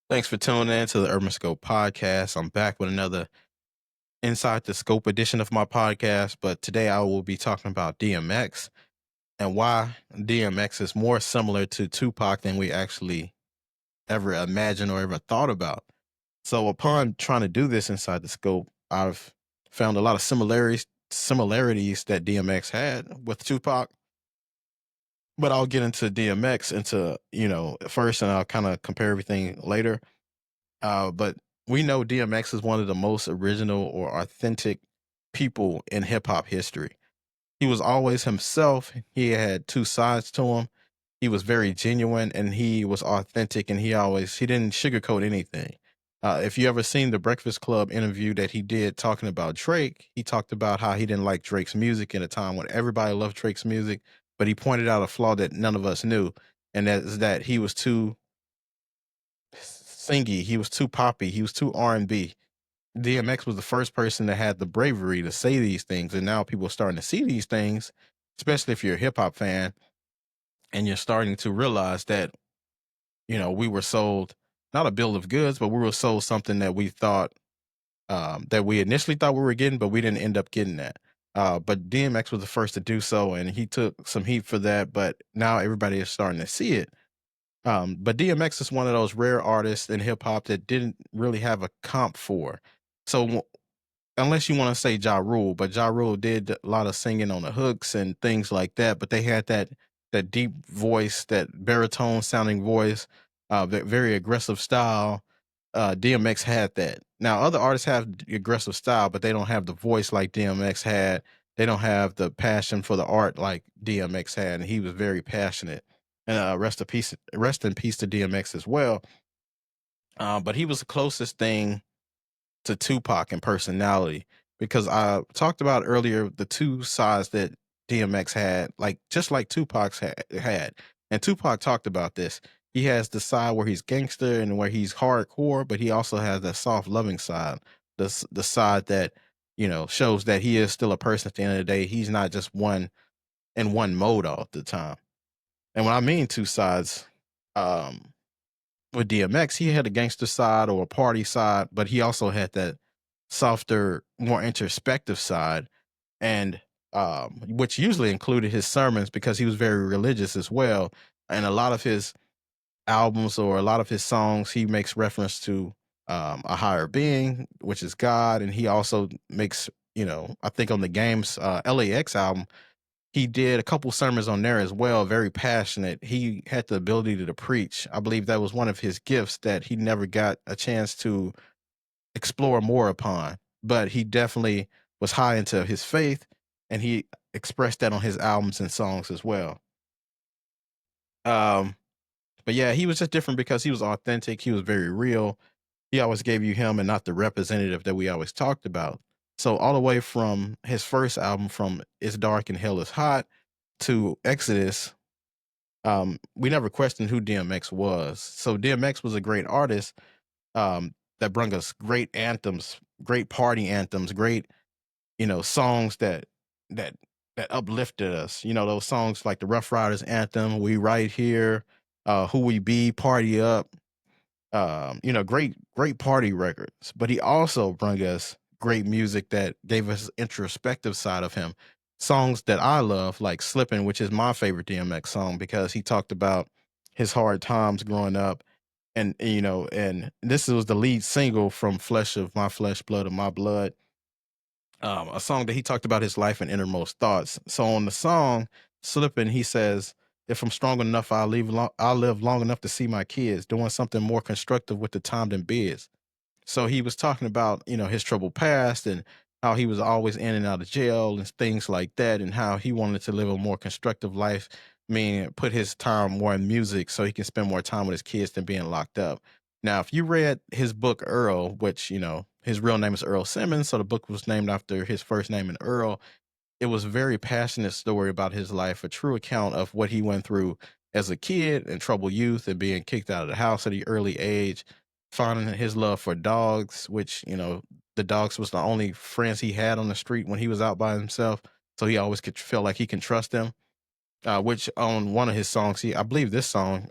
Thanks for tuning in to the Urban Scope podcast. I'm back with another Inside the Scope edition of my podcast, but today I will be talking about DMX and why DMX is more similar to Tupac than we actually ever imagined or ever thought about. So upon trying to do this inside the scope, I've found a lot of similarities that DMX had with Tupac. But I'll get into DMX first and I'll kind of compare everything later. But we know DMX is one of the most original or authentic people in hip hop history. He was always himself. He had two sides to him. He was very genuine and he was authentic, and he didn't sugarcoat anything. If you ever seen the Breakfast Club interview that he did talking about Drake, he talked about how he didn't like Drake's music in a time when everybody loved Drake's music, but he pointed out a flaw that none of us knew, and that is that he was too singy, he was too poppy, he was too R&B. DMX was the first person that had the bravery to say these things, and now people are starting to see these things, especially if you're a hip hop fan, and you're starting to realize that we were sold not a bill of goods, but we were sold something that we thought that we initially thought we were getting, but we didn't end up getting that. But DMX was the first to do so, and he took some heat for that. But now everybody is starting to see it. But DMX is one of those rare artists in hip hop that didn't really have a comp for. So unless you want to say Ja Rule, but Ja Rule did a lot of singing on the hooks and things like that. But they had that deep voice, that baritone sounding voice, that very aggressive style. DMX had that. Now other artists have the aggressive style, but they don't have the voice like DMX had. They don't have the passion for the art like DMX had, and he was very passionate. And rest in peace to DMX as well. But he was the closest thing to Tupac in personality, because I talked about earlier the two sides that DMX had, like just like Tupac's had. And Tupac talked about this. He has the side where he's gangster and where he's hardcore, but he also has that soft, loving side. The side that shows that he is still a person at the end of the day. He's not just one mode all the time. And when I mean two sides, um, with DMX, he had a gangster side or a party side, but he also had that softer, more introspective side, and which usually included his sermons because he was very religious as well. And a lot of his albums or a lot of his songs, he makes reference to a higher being, which is God, and he also makes, I think on the Game's LAX album, he did a couple sermons on there as well, very passionate. He had the ability to preach. I believe that was one of his gifts that he never got a chance to explore more upon. But he definitely was high into his faith, and he expressed that on his albums and songs as well. Um, but yeah, he was just different because he was authentic. He was very real. He always gave you him and not the representative that we always talked about. So all the way from his first album, from It's Dark and Hell is Hot to Exodus, we never questioned who DMX was. So DMX was a great artist, that brought us great anthems, great party anthems, great songs that that uplifted us. Those songs like the Rough Riders anthem, We Right Here, Who We Be, Party Up. Great party records. But he also brought us great music that gave us introspective side of him. Songs that I love, like Slippin', which is my favorite DMX song because he talked about his hard times growing up. And this was the lead single from Flesh of My Flesh, Blood of My Blood. A song that he talked about his life and innermost thoughts. So on the song Slippin', he says, "If I'm strong enough, I'll live long enough to see my kids doing something more constructive with the time than biz." So he was talking about, his troubled past and how he was always in and out of jail and things like that, and how he wanted to live a more constructive life, meaning put his time more in music so he can spend more time with his kids than being locked up. Now, if you read his book Earl, which, his real name is Earl Simmons, so the book was named after his first name in Earl. It was a very passionate story about his life, a true account of what he went through as a kid and troubled youth and being kicked out of the house at the early age, finding his love for dogs, which, the dogs was the only friends he had on the street when he was out by himself. So he always could feel like he can trust them. Which on one of his songs, I believe this song,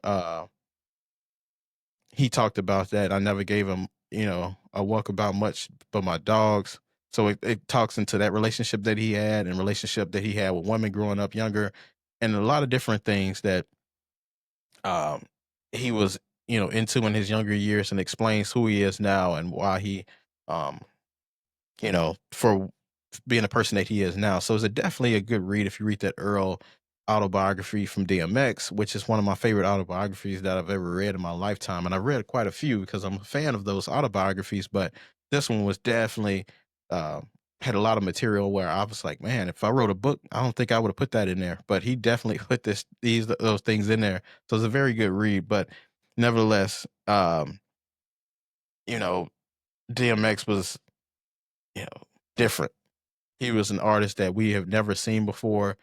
he talked about that. I never gave him, a walk about much but my dogs. So it talks into that relationship that he had and relationship that he had with women growing up younger, and a lot of different things that um he was, into in his younger years, and explains who he is now and why he um for being a person that he is now. So it's definitely a good read if you read that Earl autobiography from DMX, which is one of my favorite autobiographies that I've ever read in my lifetime. And I've read quite a few because I'm a fan of those autobiographies, but this one was definitely uh, had a lot of material where I was like, man, if I wrote a book, I don't think I would have put that in there. But he definitely put those things in there. So it's a very good read. But nevertheless, you know, DMX was, you know, different. He was an artist that we have never seen before,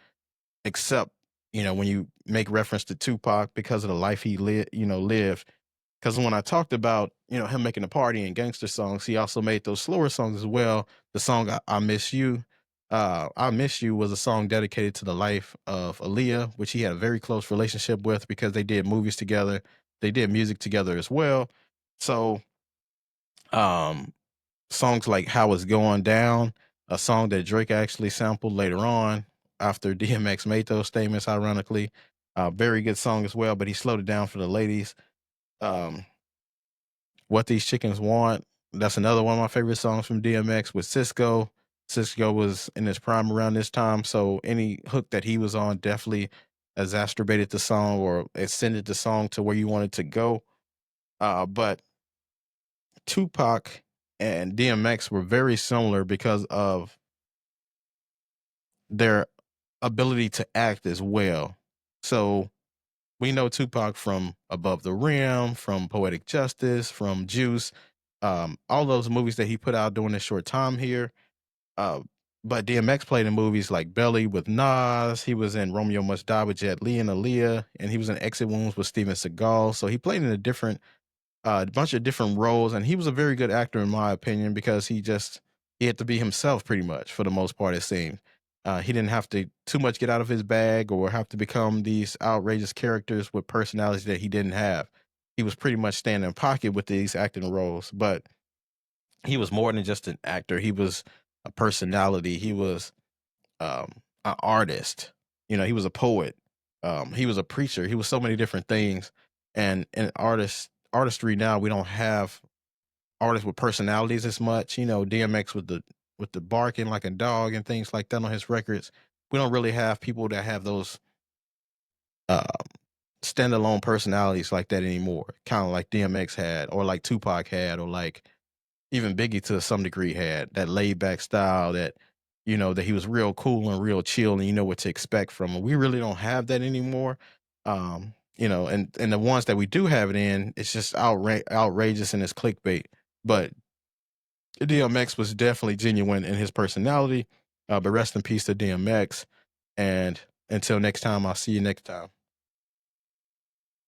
except, when you make reference to Tupac because of the life he lived. Because when I talked about, him making the party and gangster songs, he also made those slower songs as well. The song I Miss You. I Miss You was a song dedicated to the life of Aaliyah, which he had a very close relationship with because they did movies together. They did music together as well. So, um, songs like How It's Going Down, a song that Drake actually sampled later on after DMX made those statements, ironically. Very good song as well, but he slowed it down for the ladies. Um, What These Chickens Want, that's another one of my favorite songs from DMX with Cisco. Cisco was in his prime around this time, so any hook that he was on definitely exacerbated the song or extended the song to where you wanted to go. But Tupac and DMX were very similar because of their ability to act as well. So we know Tupac from Above the Rim, from Poetic Justice, from Juice, all those movies that he put out during this short time here. Uh, but DMX played in movies like Belly with Nas. He was in Romeo Must Die with Jet Li and Aaliyah, and he was in Exit Wounds with Steven Seagal. So he played in a bunch of different roles, and he was a very good actor in my opinion because he had to be himself pretty much for the most part. It seemed he didn't have to too much get out of his bag or have to become these outrageous characters with personalities that he didn't have. He was pretty much staying in pocket with these acting roles, but he was more than just an actor. He was a personality. He was an artist. He was a poet. He was a preacher. He was so many different things. And in artistry now, we don't have artists with personalities as much. DMX with the barking like a dog and things like that on his records. We don't really have people that have those uh, standalone personalities like that anymore. Kind of like DMX had, or like Tupac had, or like even Biggie to some degree had that laid back style that that he was real cool and real chill and you know what to expect from him. We really don't have that anymore. And the ones that we do have it in, it's just outrageous and it's clickbait. But DMX was definitely genuine in his personality. But rest in peace to DMX. And until next time, I'll see you next time.